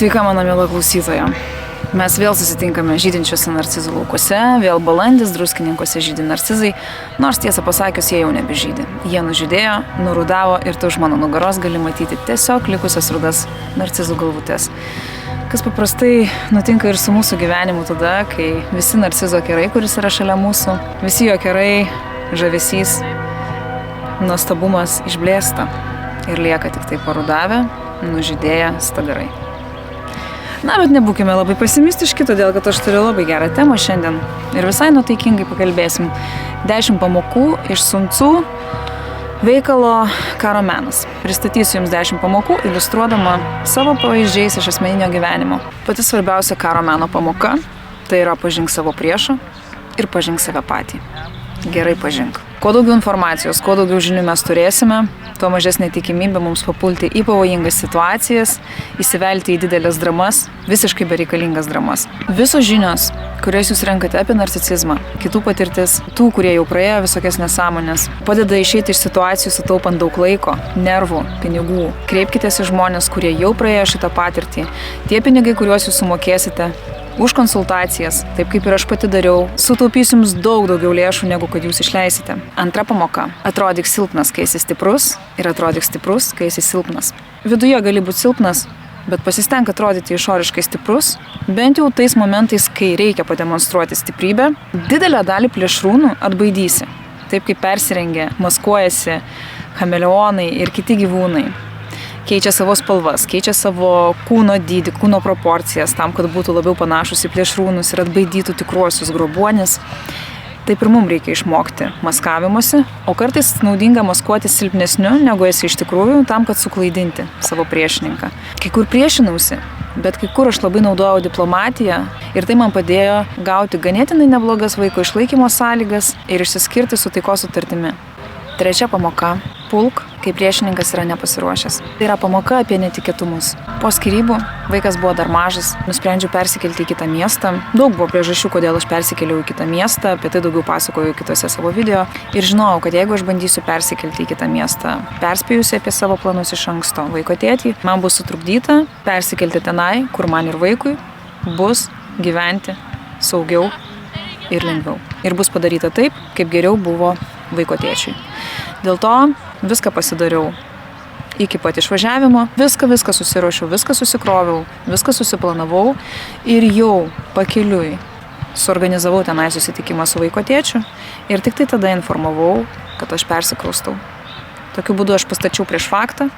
Sveika, mano miela klausytoja. Mes vėl susitinkame žydinčiuose narcizų laukuose, vėl balandis, Druskininkuose žydi narcizai, nors tiesą pasakius, jie jau nebežydi. Jie nužydėjo, nurudavo ir tu už mano nugaros gali matyti tiesiog likusias rudas narcizų galvutės. Kas paprastai nutinka ir su mūsų gyvenimu tada, kai visi narcizo kerai, kuris yra šalia mūsų, visi jo kerai, žavesys, nuostabumas išblėsta ir lieka tik tai parudavę, nužydėję stagarai. Na, bet nebūkime labai pesimistiški, todėl kad aš turiu labai gerą temą šiandien ir visai nuotaikingai pakalbėsim 10 pamokų iš Sun Tzu veikalo Karo menas. Pristatysiu jums 10 pamokų, iliustruodama savo pavyzdžiais iš asmeninio gyvenimo. Pati svarbiausia Karo meno pamoka tai yra pažink savo priešą ir pažink save patį. Gerai pažink. Kuo daugiau informacijos, kuo daugiau žinių mes turėsime, tuo mažesnė tikimybė mums papulti į pavojingas situacijas, įsivelti į didelės dramas, visiškai bereikalingas dramas. Visos žinios, kurias jūs renkate apie narcisizmą, kitų patirtis, tų, kurie jau praėjo visokias nesąmonės, padeda išeiti iš situacijų sutaupant daug laiko, nervų, pinigų. Kreipkitės į žmonės, kurie jau praėjo šitą patirtį. Tie pinigai, kuriuos jūs sumokėsite už konsultacijas, taip kaip ir aš pati dariau, sutaupys jums daug daugiau lėšų, negu kad jūs išleisite. Antra pamoka. Atrodyk silpnas, kai esi stiprus, ir atrodyk stiprus, kai esi silpnas. Viduje gali būti silpnas, bet pasistenk atrodyti išoriškai stiprus, bent jau tais momentais, kai reikia pademonstruoti stiprybę, didelę dalį plėšrūnų atbaidysi. Taip kaip persirengia, maskuojasi chameleonai ir kiti gyvūnai. Keičia savo spalvas, keičia savo kūno dydį, kūno proporcijas, tam, kad būtų labiau panašus į plėšrūnus ir atbaidytų tikruosius grobuonis. Taip ir mums reikia išmokti maskavimuose, o kartais naudinga maskuoti silpnesniu, negu esi iš tikrųjų, tam, kad suklaidinti savo priešininką. Kai kur priešinausi, bet kai kur aš labai naudojau diplomatiją ir tai man padėjo gauti ganėtinai neblogas vaiko išlaikymo sąlygas ir išsiskirti su taikos sutartimi. Trečia pamoka. Pulk, kai priešininkas yra nepasiruošęs. Tai yra pamoka apie netikėtumus. Po skyrybų vaikas buvo dar mažas, nusprendžiau persikelti į kitą miestą. Daug buvo priežasčių, kodėl aš persikėliau į kitą miestą, apie tai daugiau pasakoju kitose savo video. Ir žinojau, kad jeigu aš bandysiu persikelti į kitą miestą, perspėjusi apie savo planus iš anksto vaiko tėtį, man bus sutrukdyta persikelti tenai, kur man ir vaikui bus gyventi saugiau ir lengviau. Ir bus padaryta taip, kaip geriau buvo vaiko tėčiui. Dėl to viską pasidariau iki pat išvažiavimo, viską susiruošiau, viską susikroviau, viską susiplanavau ir jau pakeliui suorganizavau tenai susitikimą su vaiko tėčiu ir tik tai tada informavau, kad aš persikraustau. Tokiu būdu aš pastačiau prieš faktą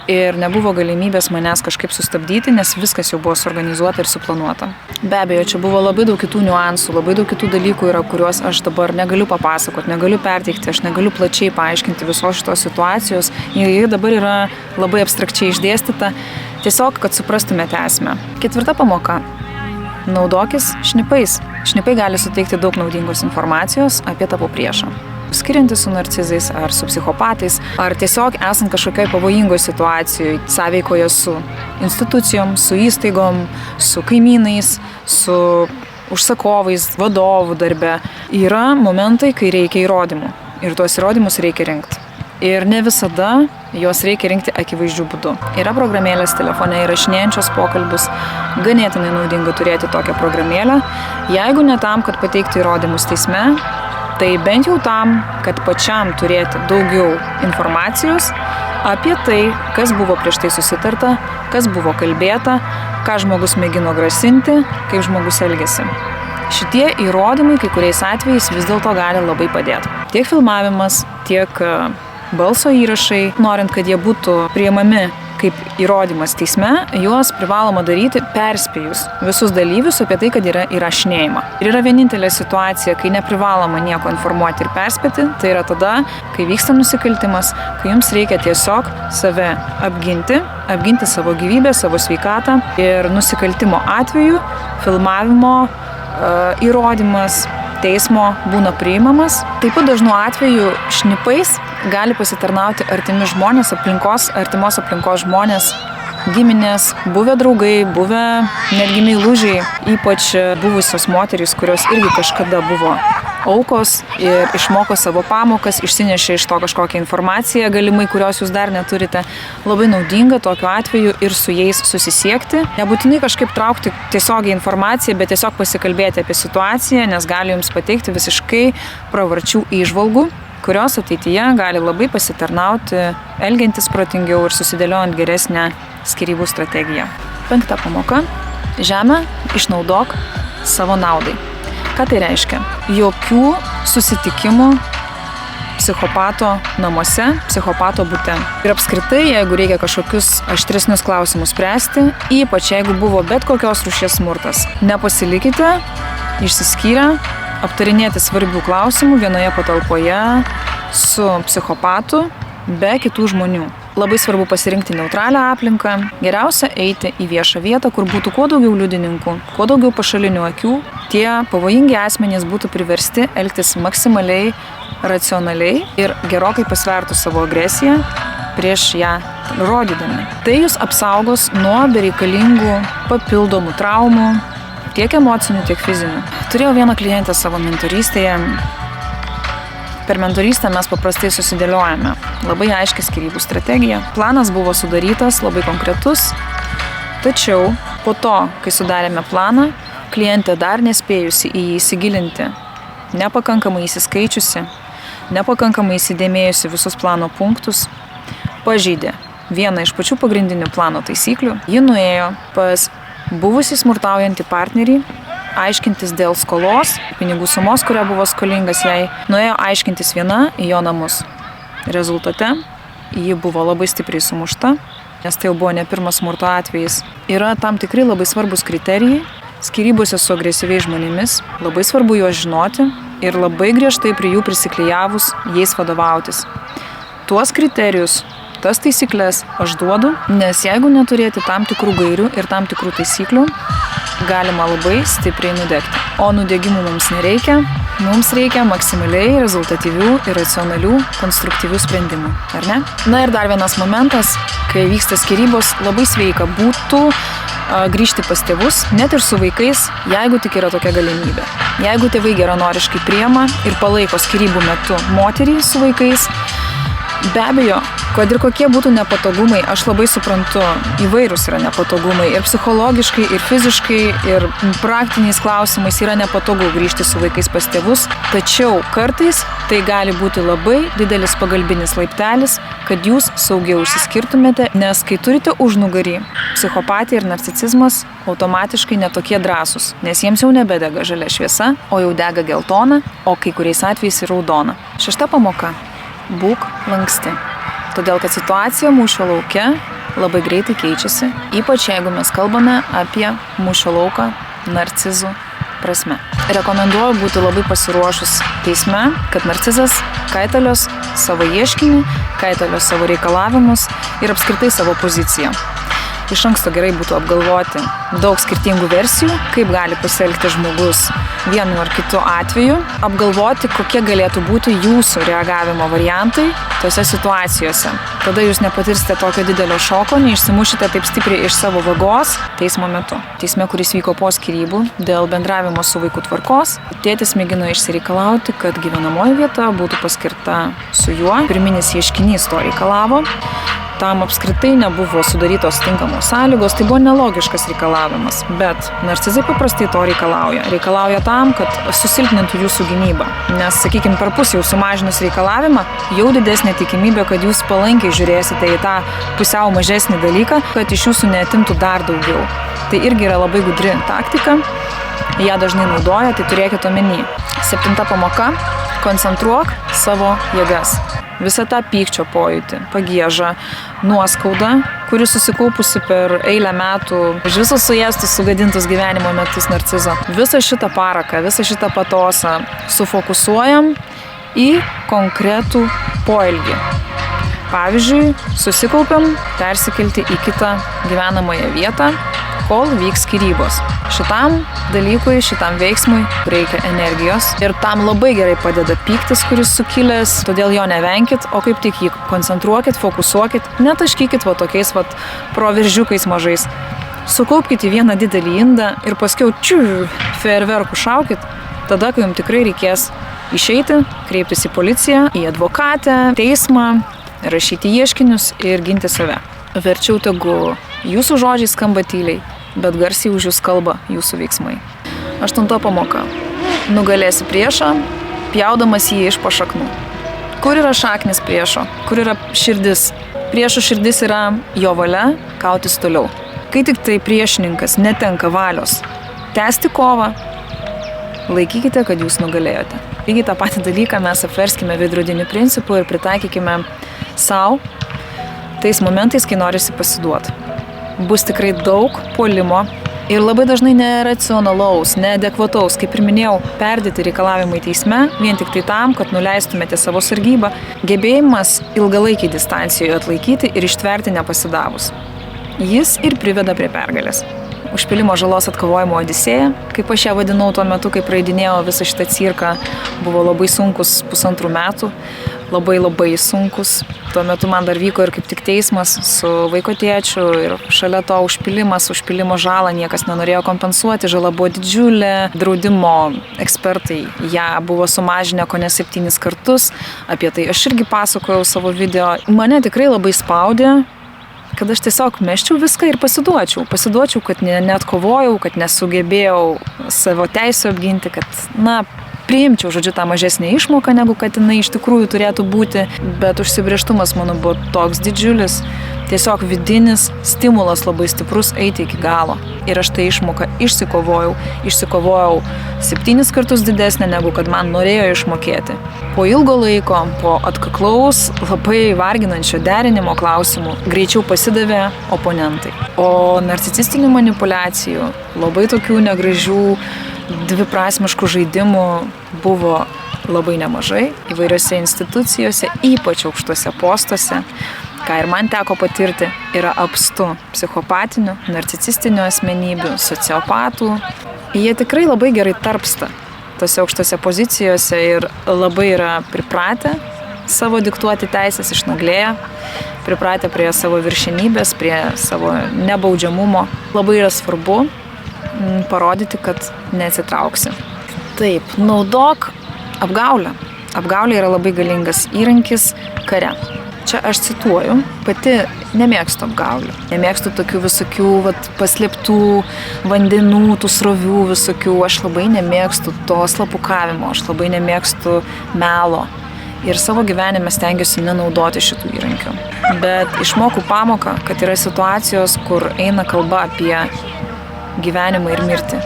ir nebuvo galimybės manęs kažkaip sustabdyti, nes viskas jau buvo suorganizuota ir suplanuota. Be abejo, čia buvo labai daug kitų niuansų, labai daug kitų dalykų yra, kuriuos aš dabar negaliu papasakoti, negaliu perteikti, aš negaliu plačiai paaiškinti visos šitos situacijos. Ji dabar yra labai abstrakčiai išdėstyta, tiesiog, kad suprastumėte esmę. Ketvirta pamoka. Naudokis šnipais. Šnipai gali suteikti daug naudingos informacijos apie tavo priešą. Skiriantis su narcizais ar su psichopatais, ar tiesiog esant kažkokioj pavojingoj situacijoje, sąveikoje su institucijom, su įstaigom, su kaimynais, su užsakovais, vadovų darbe, yra momentai, kai reikia įrodymų. Ir tuos įrodymus reikia rinkti. Ir ne visada juos reikia rinkti akivaizdžių būdų. Yra programėlės telefone įrašinėjančios pokalbius, ganėtinai naudinga turėti tokią programėlę, jeigu ne tam, kad pateikti įrodymus teisme, tai bent jau tam, kad pačiam turėti daugiau informacijos apie tai, kas buvo prieš tai susitarta, kas buvo kalbėta, ką žmogus mėgino grasinti, kaip žmogus elgėsi. Šitie įrodymai kai kuriais atvejais vis dėlto gali labai padėti. Tiek filmavimas, tiek balso įrašai, norint, kad jie būtų priimami kaip įrodymas teisme, juos privaloma daryti perspėjus visus dalyvius apie tai, kad yra įrašinėjama. Ir yra vienintelė situacija, kai neprivaloma nieko informuoti ir perspėti, tai yra tada, kai vyksta nusikaltimas, kai jums reikia tiesiog save apginti savo gyvybę, savo sveikatą ir nusikaltimo atveju filmavimo įrodymas teismo būna priimamas. Taip pat dažnu atveju šnipais gali pasitarnauti artimi žmonės, artimos aplinkos žmonės, giminės, buvę draugai, buvę netgi meilužiai, ypač buvusios moterys, kurios irgi kažkada buvo aukos ir išmoko savo pamokas, išsinešė iš to kažkokią informaciją, galimai, kurios jūs dar neturite. Labai naudinga tokiu atveju ir su jais susisiekti. Nebūtinai kažkaip traukti tiesiogiai informaciją, bet tiesiog pasikalbėti apie situaciją, nes gali jums pateikti visiškai pravarčių įžvalgų, kurios ateityje gali labai pasitarnauti, elgiantis protingiau ir susidėliojant geresnę skyrybų strategiją. 5. pamoka. Žemę išnaudok savo naudai. Ką tai reiškia? Jokių susitikimų psichopato namuose, psichopato bute. Ir apskritai, jeigu reikia kažkokius aštresnius klausimus spręsti, ypač jeigu buvo bet kokios rūšies smurtas, nepasilikite išsiskyrę, aptarinėti svarbių klausimų vienoje patalpoje su psichopatu be kitų žmonių. Labai svarbu pasirinkti neutralią aplinką, geriausia eiti į viešą vietą, kur būtų kuo daugiau liudininkų, kuo daugiau pašalinių akių. Tie pavojingi asmenys būtų priversti elgtis maksimaliai, racionaliai ir gerokai pasvertų savo agresiją prieš ją rodydami. Tai jūs apsaugos nuo bereikalingų papildomų traumų, tiek emocinių, tiek fizinių. Turėjau vieną klientę savo mentorystėje. Per mentorystę mes paprastai susidėliojame labai aiškią skyrybų strategiją. Planas buvo sudarytas, labai konkretus, tačiau po to, kai sudarėme planą, klientė dar nespėjusi į jį įsigilinti, nepakankamai įsiskaičiusi, nepakankamai įsidėmėjusi visus plano punktus, pažeidė vieną iš pačių pagrindinių plano taisyklių. Ji nuėjo pas buvusį smurtaujantį partnerį, aiškintis dėl skolos, pinigų sumos, kurią buvo skolingas jai, nuėjo aiškintis viena į jo namus. Rezultate ji buvo labai stipriai sumušta, nes tai jau buvo ne pirmas smurto atvejis. Yra tam tikri labai svarbus kriterijai, skyrybose su agresyviais žmonėmis, labai svarbu juos žinoti ir labai griežtai prie jų prisiklijavus jais vadovautis. Tuos kriterijus, tas taisyklės aš duodu, nes jeigu neturėti tam tikrų gairių ir tam tikrų taisyklių, galima labai stipriai nudegti. O nudegimų mums nereikia, mums reikia maksimaliai rezultatyvių ir racionalių, konstruktyvių sprendimų, ar ne? Na ir dar vienas momentas, kai vyksta skyrybos, labai sveika būtų grįžti pas tėvus, net ir su vaikais, jeigu tik yra tokia galimybė. Jeigu tėvai geranoriškai priima ir palaiko skyrybų metu moterį su vaikais, be abejo, kad ir kokie būtų nepatogumai, aš labai suprantu, įvairūs yra nepatogumai ir psichologiškai, ir fiziškai, ir praktiniais klausimais yra nepatogu grįžti su vaikais pas tėvus, tačiau kartais tai gali būti labai didelis pagalbinis laiptelis, kad jūs saugiau išsiskirtumėte, nes kai turite užnugarį, psichopatija ir narcisizmas automatiškai netokie drąsūs, nes jiems jau nebedega žalia šviesa, o jau dega geltona, o kai kuriais atvejais ir raudona. 6. pamoka. Būk lanksti. Todėl, kad situacija mūšio lauke labai greitai keičiasi, ypač jeigu mes kalbame apie mūšio lauką narcizų prasme. Rekomenduoju būti labai pasiruošus teisme, kad narcizas kaitalios savo ieškinį, kaitalios savo reikalavimus ir apskritai savo poziciją. Iš anksto gerai būtų apgalvoti daug skirtingų versijų, kaip gali pasielgti žmogus vienu ar kitu atveju, apgalvoti, kokie galėtų būti jūsų reagavimo variantai tose situacijose. Tada jūs nepatirsite tokio didelio šoko, neišsimušite taip stipriai iš savo vagos teismo metu. Teisme, kuris vyko po skyrybų, dėl bendravimo su vaikų tvarkos, tėtis mėgino išsireikalauti, kad gyvenamoji vieta būtų paskirta su juo. Pirminis ieškinys to reikalavo. Tam apskritai nebuvo sudarytos tinkamos sąlygos, tai buvo nelogiškas reikalavimas, bet narcizai paprastai to reikalauja. Reikalauja tam, kad susilpnintų jūsų gynybą, nes, sakykime, per pusę jau sumažinus reikalavimą, jau didesnė tikimybė, kad jūs palankiai žiūrėsite į tą pusiau mažesnį dalyką, kad iš jūsų neatimtų dar daugiau. Tai irgi yra labai gudri taktika, ją dažnai naudoja, tai turėkite omeny. 7. pamoka. Koncentruok savo jėgas. Visą tą pykčio pojūtį, pagiežą, nuoskaudą, kuri susikaupusi per eilę metų, už visus suėstus, sugadintus gyvenimo metus narcizo. Visą šitą paraką, visą šitą patosą sufokusuojam į konkretų poelgį. Pavyzdžiui, susikaupiam persikelti į kitą gyvenamąją vietą, kol vyks skyrybos. Šitam dalykui, šitam veiksmui reikia energijos ir tam labai gerai padeda pyktis, kuris sukilęs, todėl jo nevenkit, o kaip tik jį koncentruokit, fokusuokit, netaškykit va tokiais va proveržiukais mažais. Sukaupkite į vieną didelį indą ir paskiau fejerverkų šaukit Tada, kai jums tikrai reikės išeiti, kreiptis į policiją, į advokatę, teismą, rašyti ieškinius ir ginti save. Verčiau tegu jūsų žodžiai skamba tyliai, bet garsiai už jūs kalba jūsų veiksmai. 8 pamoka. Nugalėsi priešą, pjaudamas jį iš pašaknų. Kur yra šaknis priešo? Kur yra širdis? Priešo širdis yra jo valia kautis toliau. Kai tik tai priešininkas netenka valios tęsti kovą, laikykite, kad jūs nugalėjote. Lygiai tą patį dalyką mes apverskime veidrodiniu principu ir pritaikykime savo tais momentais, kai norisi pasiduoti. Bus tikrai daug puolimo ir labai dažnai neracionalaus, neadekvataus, kaip ir minėjau, perdėti reikalavimai teisme, vien tik tai tam, kad nuleistumėte savo sargybą, gebėjimas ilgalaikiai distancijoje atlaikyti ir ištverti nepasidavus. Jis ir priveda prie pergalės. Užpilimo žalos atkovojimo odisėja, kaip aš ją vadinau tuo metu, kai praeidinėjau visą šitą cirką, buvo labai sunkus 1,5 metų, labai sunkus. Tuo metu man dar vyko ir kaip tik teismas su vaiko tėčiu ir šalia to užpilimo žalą niekas nenorėjo kompensuoti, žala buvo didžiulė, draudimo ekspertai ją buvo sumažinę kone 7 kartus, apie tai aš irgi pasakojau savo video. Mane tikrai labai spaudė, kad aš tiesiog meščiau viską ir pasiduočiau, kad neatkovojau, kad nesugebėjau savo teisų apginti, kad, priimčiau, žodžiu, tą mažesnę išmoką, negu kad jinai iš tikrųjų turėtų būti, bet užsibrėžtumas mano buvo toks didžiulis, tiesiog vidinis stimulas labai stiprus eiti iki galo. Ir aš tą išmoką išsikovojau 7 kartus didesnę, negu kad man norėjo išmokėti. Po ilgo laiko, po atkaklaus, labai varginančio derinimo klausimų, greičiau pasidavė oponentai. O narcisistinių manipulacijų, labai tokių negražių, dviprasmiškų žaidimų buvo labai nemažai įvairiose institucijose, ypač aukštuose postuose. Ką ir man teko patirti, yra apstu psichopatinių, narcisistinių asmenybių, sociopatų. Jie tikrai labai gerai tarpsta tose aukštose pozicijose ir labai yra pripratę savo diktuoti teisės, išnaglėję, pripratę prie savo viršenybės, prie savo nebaudžiamumo. Labai yra svarbu parodyti, kad neatsitrauksi. Taip, naudok apgaulę. Apgaulė yra labai galingas įrankis kare. Čia aš cituoju, pati nemėgstu apgaulių. Nemėgstu tokių visokių paslėptų vandenų, tų srovių visokių. Aš labai nemėgstu to slapukavimo, aš labai nemėgstu melo. Ir savo gyvenime stengiuosi nenaudoti šitų įrankių. Bet išmokau pamoką, kad yra situacijos, kur eina kalba apie gyvenimą ir mirtį.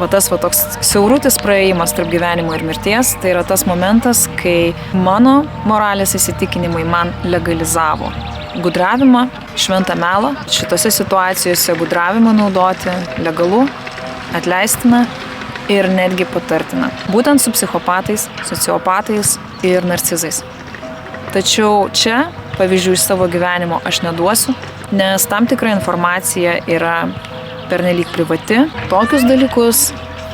Tas toks siaurutis praėjimas tarp gyvenimo ir mirties, tai yra tas momentas, kai mano moralės įsitikinimai man legalizavo gudravimą, šventą melą. Šitose situacijose gudravimą naudoti legalu, atleistina ir netgi patartina. Būtent su psichopatais, sociopatais ir narcizais. Tačiau čia pavyzdžių iš savo gyvenimo aš neduosiu, nes tam tikra informacija yra pernelyg privati. Tokius dalykus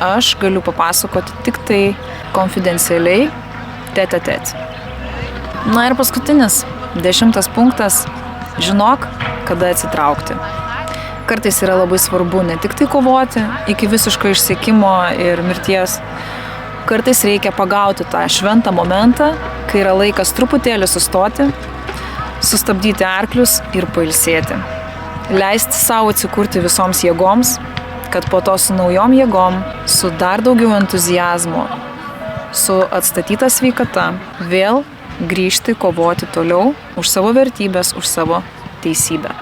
aš galiu papasakoti tik tai konfidencialiai, tete-a-tete. Ir paskutinis, 10 punktas, žinok, kada atsitraukti. Kartais yra labai svarbu ne tik tai kovoti iki visiško išsekimo ir mirties. Kartais reikia pagauti tą šventą momentą, kai yra laikas truputėlį sustoti, sustabdyti arklius ir pailsėti. Leisti savo atsikurti visoms jėgoms, kad po to su naujom jėgom, su dar daugiau entuziazmo, su atstatyta sveikata, vėl grįžti kovoti toliau už savo vertybės, už savo teisybę.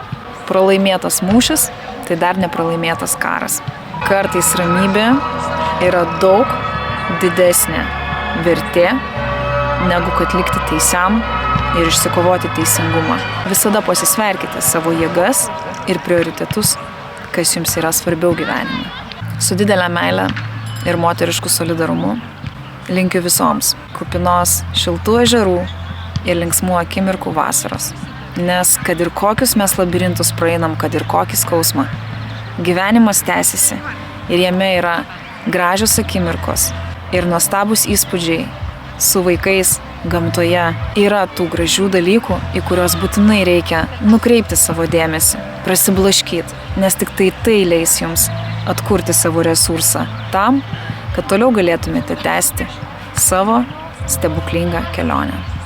Pralaimėtas mūšis, tai dar nepralaimėtas karas. Kartais ramybė yra daug didesnė vertė, negu kad likti teisiam ir išsikovoti teisingumą. Visada pasisverkite savo jėgas ir prioritetus, kas jums yra svarbiau gyvenime. Su didelė meile ir moterišku solidarumu linkiu visoms kupinos šiltų ežerų ir linksmų akimirkų vasaros. Nes kad ir kokius mes labirintus praeinam, kad ir kokį skausmą, gyvenimas tęsiasi ir jame yra gražios akimirkos ir nuostabūs įspūdžiai su vaikais gamtoje. Yra tų gražių dalykų, į kuriuos būtinai reikia nukreipti savo dėmesį, prasiblaškyti, nes tik tai leis jums atkurti savo resursą tam, kad toliau galėtumėte tęsti savo stebuklingą kelionę.